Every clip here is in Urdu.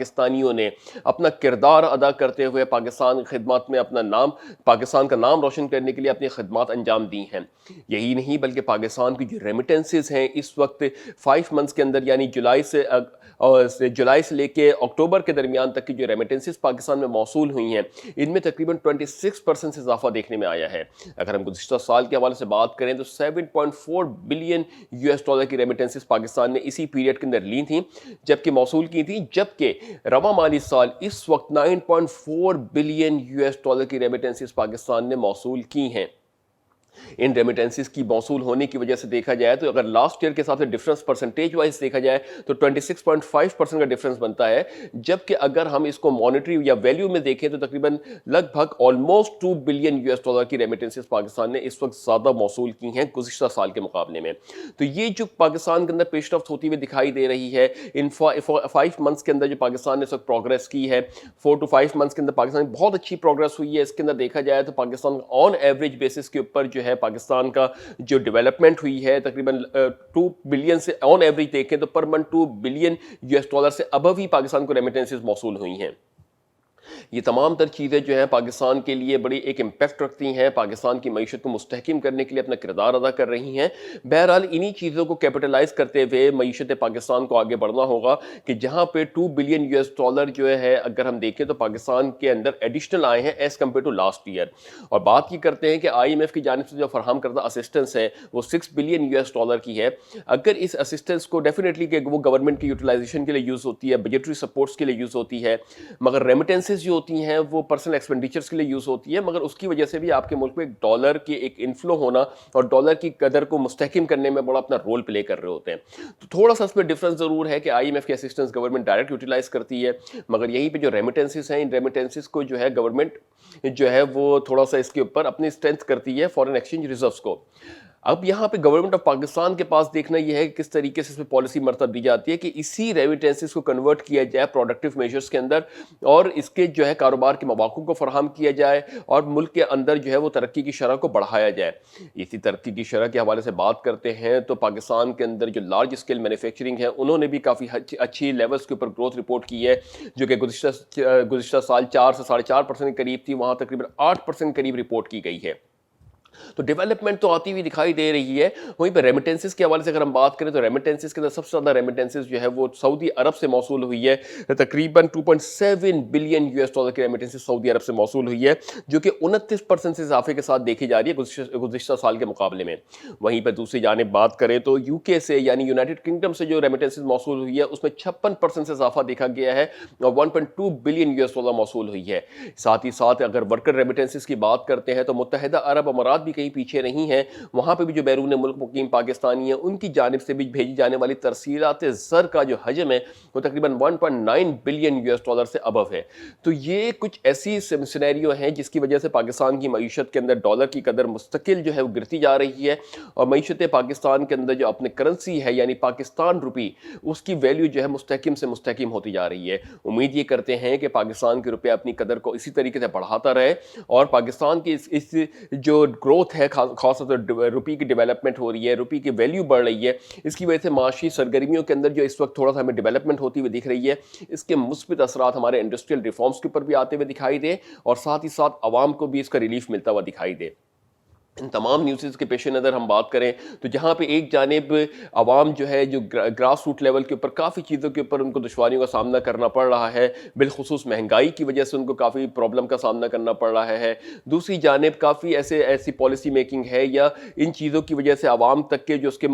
پاکستانیوں نے اپنا کردار ادا کرتے ہوئے پاکستان خدمات میں اپنا نام، پاکستان کا نام روشن کرنے کے لیے اپنی خدمات انجام دی ہیں۔ یہی نہیں بلکہ پاکستان کی جو ریمیٹنسز ہیں اس وقت 5 منتھس کے اندر، یعنی جولائی سے لے کے اکتوبر کے درمیان تک کی جو ریمیٹنسز پاکستان میں موصول ہوئی ہیں، ان میں تقریباً 26% سے اضافہ دیکھنے میں آیا ہے۔ اگر ہم گزشتہ سال کے حوالے سے بات کریں تو 7.4 بلین US ڈالر کی ریمیٹنسز پاکستان نے اسی پیریڈ کے اندر لی تھیں، جبکہ موصول کی تھیں، جبکہ رواں مالی سال اس وقت 9.4 بلین US ڈالر کی ریمیٹنسز پاکستان نے موصول کی ہیں۔ ان ریمیٹنسز کی موصول ہونے کی وجہ سے دیکھا جائے تو اگر لاسٹ ایئر کے حساب سے ڈفرنس پرسنٹیج وائز دیکھا جائے تو 26.5% کا ڈفرنس بنتا ہے، جبکہ اگر ہم اس کو مانیٹری یا ویلیو میں دیکھیں تو تقریباً لگ بھگ آلموسٹ 2 بلین US ڈالر کی ریمیٹنسز پاکستان نے اس وقت زیادہ موصول کی ہیں گزشتہ سال کے مقابلے میں۔ تو یہ جو پاکستان کے اندر پیش رفت ہوتی ہوئی دکھائی دے رہی ہے ان 5 منتھس کے اندر، جو پاکستان نے اس وقت پروگرس کی ہے 4 to 5 منتھس کے اندر پاکستان کی بہت اچھی پروگرس ہوئی ہے۔ اس کے اندر دیکھا جائے تو پاکستان آن ایوریج بیسس کے اوپر جو ہے پاکستان کا جو ڈیولپمنٹ ہوئی ہے تقریباً 2 بلین سے آن ایوریج دیکھیں تو per month 2 billion US dollar سے ابو ہی پاکستان کو ریمیٹنسز موصول ہوئی ہیں۔ یہ تمام تر چیزیں جو ہیں پاکستان کے لیے بڑی ایک امپیکٹ رکھتی ہیں، پاکستان کی معیشت کو مستحکم کرنے کے لیے اپنا کردار ادا کر رہی ہیں۔ بہرحال انہی چیزوں کو کیپٹلائز کرتے ہوئے معیشت پاکستان کو آگے بڑھنا ہوگا کہ جہاں پہ 2 بلین US ڈالر جو ہے اگر ہم دیکھیں تو پاکستان کے اندر ایڈیشنل آئے ہیں as compare to last year. اور بات یہ کرتے ہیں کہ IMF کی جانب سے جو فراہم کردہ اسسٹنس ہے وہ 6 بلین US ڈالر کی ہے۔ اگر اس اسسٹنس کو ڈیفینیٹلی کہ وہ گورنمنٹ کی یوٹیلائزیشن کے لیے یوز ہوتی ہے، بجٹری سپورٹس کے لیے یوز ہوتی ہے، مگر ریمیٹنسز جو ہوتی ہیں وہ پرسنل ایکسپینڈیچرز کے لیے یوز ہوتی ہے، مگر اس کی وجہ سے بھی آپ کے ملک میں ڈالر کی ایک انفلو ہونا اور ڈالر کی قدر کو مستحکم کرنے میں بڑا اپنا رول پلے کر رہے ہوتے ہیں۔ تو تھوڑا سا اس میں ڈفرنس ضرور ہے کہ IMF کی اسسٹنس گورنمنٹ ڈائریکٹ یوٹیلائز کرتی ہے، مگر یہیں پہ جو ریمیٹنسز ہیں ان ریمیٹنسز کو جو ہے گورنمنٹ جو ہے وہ تھوڑا سا اس کے اوپر اپنی اسٹرینتھ کرتی ہے فارن ایکسچینج ریزروز کو۔ اب یہاں پہ گورنمنٹ آف پاکستان کے پاس دیکھنا یہ ہے کہ کس طریقے سے اس میں پالیسی مرتب دی جاتی ہے کہ اسی ریمیٹنسز کو کنورٹ کیا جائے پروڈکٹیو میجرز کے اندر، اور اس کے جو ہے کاروبار کے مواقع کو فراہم کیا جائے اور ملک کے اندر جو ہے وہ ترقی کی شرح کو بڑھایا جائے۔ اسی ترقی کی شرح کے حوالے سے بات کرتے ہیں تو پاکستان کے اندر جو لارج اسکیل مینوفیکچرنگ ہے انہوں نے بھی کافی اچھی لیولز کے اوپر گروتھ رپورٹ کی ہے، جو کہ گزشتہ سال 4 سے 4.5% کے قریب تھی، وہاں تقریباً 8% قریب رپورٹ کی گئی ہے۔ تو ڈیولپمنٹ تو آتی ہوئی دکھائی دے رہی ہے۔ وہیں پہ ریمیٹنسز کے حوالے سے اگر ہم بات کریں تو ریمیٹنسز کے اندر سب سے زیادہ ریمیٹنسز جو ہے وہ سعودی عرب سے موصول ہوئی ہے، تقریباً 2.7 بلین US ڈالر کی ریمیٹنسز سعودی عرب سے موصول ہوئی ہے، جو کہ 29% سے اضافے کے ساتھ دیکھی جا رہی ہے گزشتہ سال کے مقابلے میں۔ وہیں پہ دوسری جانب بات کریں تو UK سے یعنی یونائٹڈ کنگڈم سے جو ریمیٹنسز موصول ہوئی ہے اس میں 56% سے اضافہ دیکھا گیا ہے اور 1.2 بلین US ڈالر موصول ہوئی ہے۔ ساتھ ہی ساتھ اگر ورکر ریمیٹنسز کی بات کرتے ہیں تو متحدہ عرب امارات بھی کہیں پیچھے نہیں ہیں، وہاں پہ بھی جو بیرون ملک مقیم پاکستانی ہیں ان کی جانب سے بھی بھیجی جانے والی ترسیلات زر کا جو حجم ہے وہ تقریباً 1.9 بلین US ڈالر سے ابو ہے۔ تو یہ کچھ ایسی سینیریو ہیں جس کی وجہ سے پاکستان کی معیشت کے اندر ڈالر کی قدر مستقل جو ہے وہ گرتی جا رہی ہے، اور معیشت پاکستان کے اندر جو اپنے کرنسی ہے یعنی پاکستان روپی، اس کی ویلیو جو ہے مستحکم سے مستحکم ہوتی جا رہی ہے۔ امید یہ کرتے ہیں کہ پاکستان کے روپیہ اپنی قدر کو اسی طریقے سے بڑھاتا رہے اور پاکستان کی اس جو گروتھ ہے، خاص طور سے روپی کی ڈیولپمنٹ ہو رہی ہے، روپی کی ویلیو بڑھ رہی ہے، اس کی وجہ سے معاشی سرگرمیوں کے اندر جو اس وقت تھوڑا سا ہمیں ڈیولپمنٹ ہوتی ہوئی دکھ رہی ہے، اس کے مثبت اثرات ہمارے انڈسٹریل ریفارمز کے اوپر بھی آتے ہوئے دکھائی دے اور ساتھ ہی ساتھ عوام کو بھی اس کا ریلیف ملتا ہوا دکھائی دے۔ ان تمام نیوزز کے پیش نظر ہم بات کریں تو جہاں پہ ایک جانب عوام جو ہے جو گراس روٹ لیول کے اوپر کافی چیزوں کے اوپر ان کو دشواریوں کا سامنا کرنا پڑ رہا ہے، بالخصوص مہنگائی کی وجہ سے ان کو کافی پرابلم کا سامنا کرنا پڑ رہا ہے، دوسری جانب کافی ایسی پالیسی میکنگ ہے یا ان چیزوں کی وجہ سے عوام تک کے جو اس کے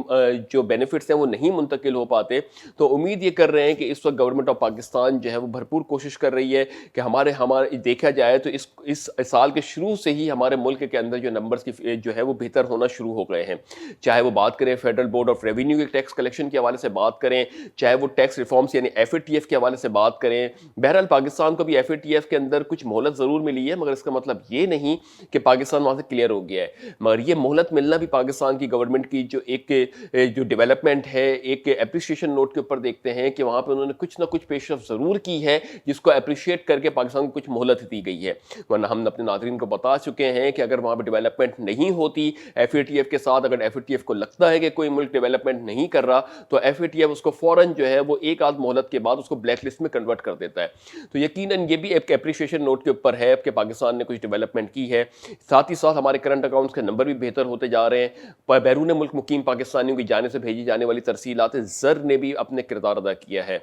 جو بینیفٹس ہیں وہ نہیں منتقل ہو پاتے۔ تو امید یہ کر رہے ہیں کہ اس وقت گورنمنٹ آف پاکستان جو ہے وہ بھرپور کوشش کر رہی ہے کہ ہمارے دیکھا جائے تو اس سال کے شروع سے ہی ہمارے ملک کے اندر جو نمبرز کی جو ہے وہ بہتر ہونا شروع ہو گئے ہیں، چاہے وہ بات کریں فیڈرل بورڈ آف ریونیو کے ٹیکس کلیکشن کے حوالے سے بات کریں، چاہے وہ ٹیکس ریفارمز یعنی FATF کے حوالے سے بات کریں۔ بہرحال پاکستان کو بھی FATF کے اندر کچھ مہلت ضرور ملی ہے، مگر اس کا مطلب یہ نہیں کہ پاکستان وہاں سے کلیئر ہو گیا ہے، مگر یہ مہلت ملنا بھی پاکستان کی گورنمنٹ کی جو ڈیولپمنٹ ہے، ایک اپریشیشن نوٹ کے اوپر دیکھتے ہیں کہ وہاں پہ انہوں نے کچھ نہ کچھ پیش رفت ضرور کی ہے جس کو اپریشیٹ کر کے پاکستان کو کچھ مہلت دی گئی ہے، ورنہ ہم اپنے ناظرین کو بتا چکے ہیں کہ اگر وہاں پہ ڈیولپمنٹ نہیں نہیں ہوتی FATF کے ساتھ. اگر FATF کو لگتا ہے کہ کوئی ملک ڈیولپمنٹ نہیں کر رہا تو FATF اس کو فوراً جو ہے وہ ایک آدھ مہلت کے بعد اس کو بلیک لسٹ میں کنورٹ کر دیتا ہے. تو یقیناً یہ بھی ایک اپریشیشن نوٹ کے اوپر ہے کہ پاکستان نے کچھ ڈیولپمنٹ کی ہے. ساتھ ہی ساتھ ہمارے کرنٹ اکاؤنٹس کے نمبر بھی بہتر ہوتے جا رہے ہیں. بیرون ملک مقیم پاکستانیوں کی جانب سے بھیجی جانے والی ترسیلات زر نے بھی اپنے کردار ادا کیا ہے.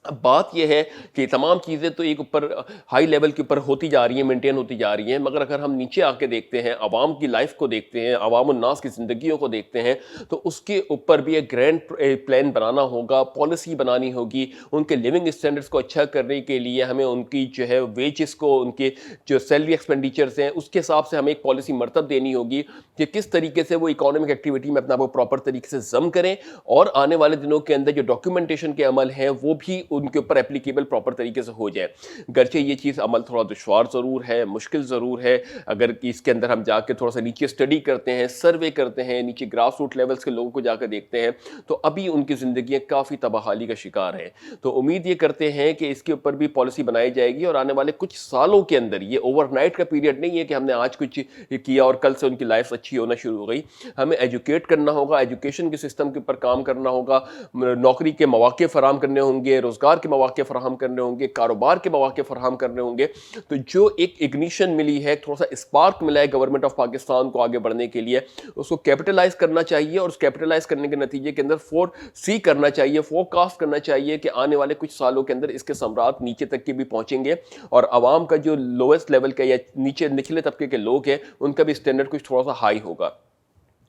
اب بات یہ ہے کہ تمام چیزیں تو ایک اوپر ہائی لیول کے اوپر ہوتی جا رہی ہیں, مینٹین ہوتی جا رہی ہیں, مگر اگر ہم نیچے آ کے دیکھتے ہیں, عوام کی لائف کو دیکھتے ہیں, عوام الناس کی زندگیوں کو دیکھتے ہیں, تو اس کے اوپر بھی ایک گرینڈ پلان بنانا ہوگا, پالیسی بنانی ہوگی. ان کے لیونگ اسٹینڈرڈس کو اچھا کرنے کے لیے ہمیں ان کی جو ہے ویجز کو, ان کے جو سیلری ایکسپینڈیچرس ہیں اس کے حساب سے ہمیں ایک پالیسی مرتب دینی ہوگی کہ کس طریقے سے وہ اکانومک ایکٹیویٹی میں اپنا وہ پراپر طریقے سے ضم کریں, اور آنے والے دنوں کے اندر جو ڈاکیومنٹیشن کے عمل ہیں وہ بھی ان کے اوپر اپلیکیبل پراپر طریقے سے ہو جائے. گرچہ یہ چیز عمل تھوڑا دشوار ضرور ہے, مشکل ضرور ہے. اگر اس کے اندر ہم جا کے تھوڑا سا نیچے اسٹڈی کرتے ہیں, سروے کرتے ہیں, نیچے گراس روٹ لیولز کے لوگوں کو جا کے دیکھتے ہیں, تو ابھی ان کی زندگیاں کافی تباہی کا شکار ہیں. تو امید یہ کرتے ہیں کہ اس کے اوپر بھی پالیسی بنائی جائے گی, اور آنے والے کچھ سالوں کے اندر, یہ اوور نائٹ کا پیریڈ نہیں ہے کہ ہم نے آج کچھ کیا اور کل سے ان کی لائف اچھی ہونا شروع ہو گئی. ہمیں ایجوکیٹ کرنا ہوگا, ایجوکیشن کے سسٹم کے اوپر کام کرنا ہوگا, نوکری کے مواقع فراہم کرنے ہوں گے, روزگار کے مواقع فراہم کرنے ہوں گے, کاروبار کے مواقع فراہم کرنے ہوں گے. تو جو ایک اگنیشن ملی ہے, تھوڑا سا اسپارک ملا ہے گورنمنٹ آف پاکستان کو آگے بڑھنے کے لیے, اس کو کیپٹلائز کرنا چاہیے, اور اس کیپٹلائز کرنے کے نتیجے کے اندر فور سی کرنا چاہیے, فور کاسٹ کرنا چاہیے کہ آنے والے کچھ سالوں کے اندر اس کے ثمرات نیچے تک کے بھی پہنچیں گے, اور عوام کا جو لویسٹ لیول کا یا نچلے طبقے کے لوگ ہیں ان کا بھی اسٹینڈرڈ کچھ تھوڑا سا ہائی ہوگا.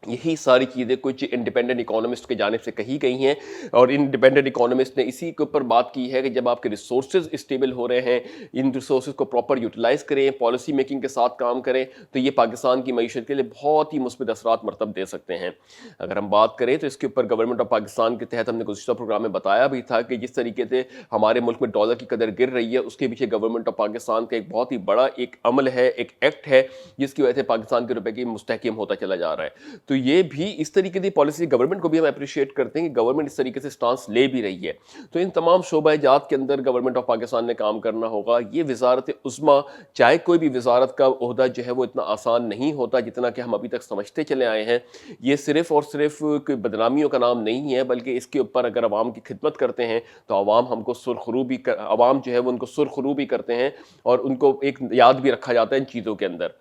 یہی ساری چیزیں کچھ انڈیپینڈنٹ اکانومسٹ کی جانب سے کہی گئی ہیں, اور انڈیپینڈنٹ اکانومسٹ نے اسی کے اوپر بات کی ہے کہ جب آپ کے ریسورسز اسٹیبل ہو رہے ہیں, ان ریسورسز کو پراپر یوٹیلائز کریں, پالیسی میکنگ کے ساتھ کام کریں, تو یہ پاکستان کی معیشت کے لیے بہت ہی مثبت اثرات مرتب دے سکتے ہیں. اگر ہم بات کریں تو اس کے اوپر گورنمنٹ آف پاکستان کے تحت ہم نے گزشتہ پروگرام میں بتایا بھی تھا کہ جس طریقے سے ہمارے ملک میں ڈالر کی قدر گر رہی ہے, اس کے پیچھے گورنمنٹ آف پاکستان کا ایک بہت ہی بڑا ایک عمل ہے, ایک ایکٹ ہے, جس کی وجہ سے پاکستان کے روپے کی مستحکم ہوتا چلا جا رہا ہے. تو یہ بھی اس طریقے کی پالیسی گورنمنٹ کو بھی ہم اپریشیٹ کرتے ہیں کہ گورنمنٹ اس طریقے سے سٹانس لے بھی رہی ہے. تو ان تمام شعبہ جات کے اندر گورنمنٹ آف پاکستان نے کام کرنا ہوگا. یہ وزارت عظمیٰ, چاہے کوئی بھی وزارت کا عہدہ جو ہے وہ اتنا آسان نہیں ہوتا جتنا کہ ہم ابھی تک سمجھتے چلے آئے ہیں. یہ صرف اور صرف کوئی بدنامیوں کا نام نہیں ہے, بلکہ اس کے اوپر اگر عوام کی خدمت کرتے ہیں تو عوام ہم کو سرخرو بھی عوام جو ہے وہ ان کو سرخرو بھی کرتے ہیں, اور ان کو ایک یاد بھی رکھا جاتا ہے ان چیزوں کے اندر.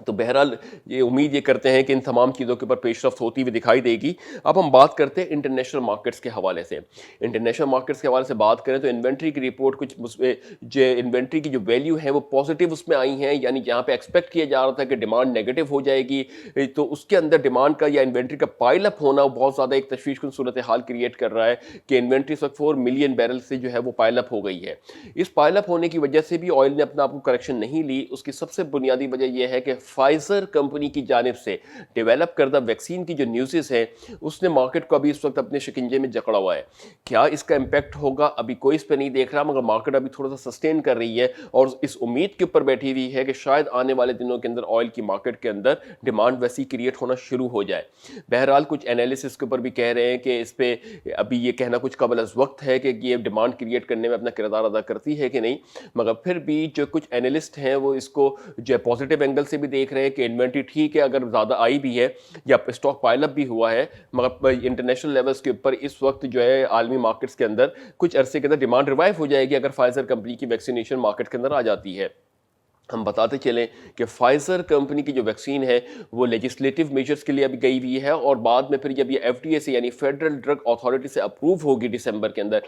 تو بہرحال یہ امید یہ کرتے ہیں کہ ان تمام چیزوں کے اوپر پیش رفت ہوتی ہوئی دکھائی دے گی. اب ہم بات کرتے ہیں انٹرنیشنل مارکیٹس کے حوالے سے. انٹرنیشنل مارکیٹس کے حوالے سے بات کریں تو انوینٹری کی رپورٹ کچھ جو انوینٹری کی جو ویلیو ہے وہ پازیٹیو اس میں آئی ہیں, یعنی جہاں پہ ایکسپیکٹ کیا جا رہا تھا کہ ڈیمانڈ نیگیٹو ہو جائے گی, تو اس کے اندر ڈیمانڈ کا یا انوینٹری کا پائل اپ ہونا بہت زیادہ ایک تشویش کن صورتحال کریٹ کر رہا ہے کہ انوینٹری اس وقت 4 ملین بیرل سے جو ہے وہ پائل اپ ہو گئی ہے. اس پائل اپ ہونے کی وجہ سے بھی آئل نے اپنا آپ کو کریکشن نہیں لی. اس کی سب سے بنیادی وجہ یہ ہے کہ فائزر کمپنی کی جانب سے ڈیولپ کردہ ویکسین کی جو نیوزز ہیں اس نے مارکیٹ کو ابھی اس وقت اپنے شکنجے میں جکڑا ہوا ہے. کیا اس کا امپیکٹ ہوگا ابھی کوئی اس پہ نہیں دیکھ رہا, مگر مارکیٹ ابھی تھوڑا سا سسٹین کر رہی ہے اور اس امید کے اوپر بیٹھی ہوئی ہے کہ شاید آنے والے دنوں کے اندر آئل کی مارکیٹ کے اندر ڈیمانڈ ویسی کریٹ ہونا شروع ہو جائے. بہرحال کچھ انالیسس کے اوپر بھی کہہ رہے ہیں کہ اس پہ ابھی یہ کہنا کچھ قبل از وقت ہے کہ یہ ڈیمانڈ کریٹ کرنے میں اپنا کردار ادا کرتی ہے کہ نہیں, مگر پھر بھی جو کچھ انالسٹ ہیں وہ اس کو جو ہے پازیٹیو اینگل سے بھی دیکھ رہے ہیں کہ انوینٹری ٹھیک ہے اگر زیادہ آئی بھی ہے یا اسٹاک پائل اپ بھی ہوا ہے, مگر انٹرنیشنل لیولز کے اوپر اس وقت جو ہے عالمی مارکیٹس کے اندر کچھ عرصے کے اندر ڈیمانڈ ریوائیو ہو جائے گی اگر فائزر کمپنی کی ویکسینیشن مارکیٹ کے اندر آ جاتی ہے. ہم بتاتے چلیں کہ فائزر کمپنی کی جو ویکسین ہے وہ لیجسلیٹو میجرز کے لیے ابھی گئی ہوئی ہے, اور بعد میں پھر جب یہ FDA سے یعنی فیڈرل ڈرگ اتھارٹی سے اپروو ہوگی دسمبر کے اندر,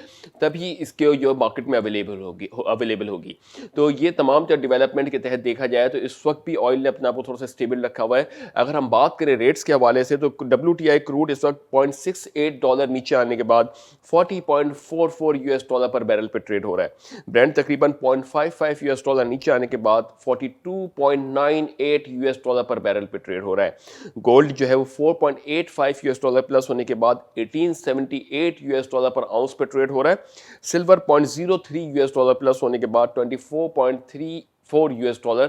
تبھی اس کے جو مارکیٹ میں اویلیبل ہوگی. تو یہ تمام جو ڈیولپمنٹ کے تحت دیکھا جائے تو اس وقت بھی آئل نے اپنے آپ کو تھوڑا سا اسٹیبل رکھا ہوا ہے. اگر ہم بات کریں ریٹس کے حوالے سے تو WTI کروڈ اس وقت $0.68 نیچے آنے کے بعد $40.44 پر بیرل پہ ٹریڈ ہو رہا ہے. برینڈ تقریباً $0.55 نیچے آنے کے بعد $42.98 پر بیرل پہ ٹریڈ ہو رہا ہے. گولڈ جو ہے وہ $4.85 پلس ہونے کے بعد $18.78 پر آؤنس پہ ٹریڈ ہو رہا ہے. سلور $0.03 پلس ہونے کے بعد $24.35 $4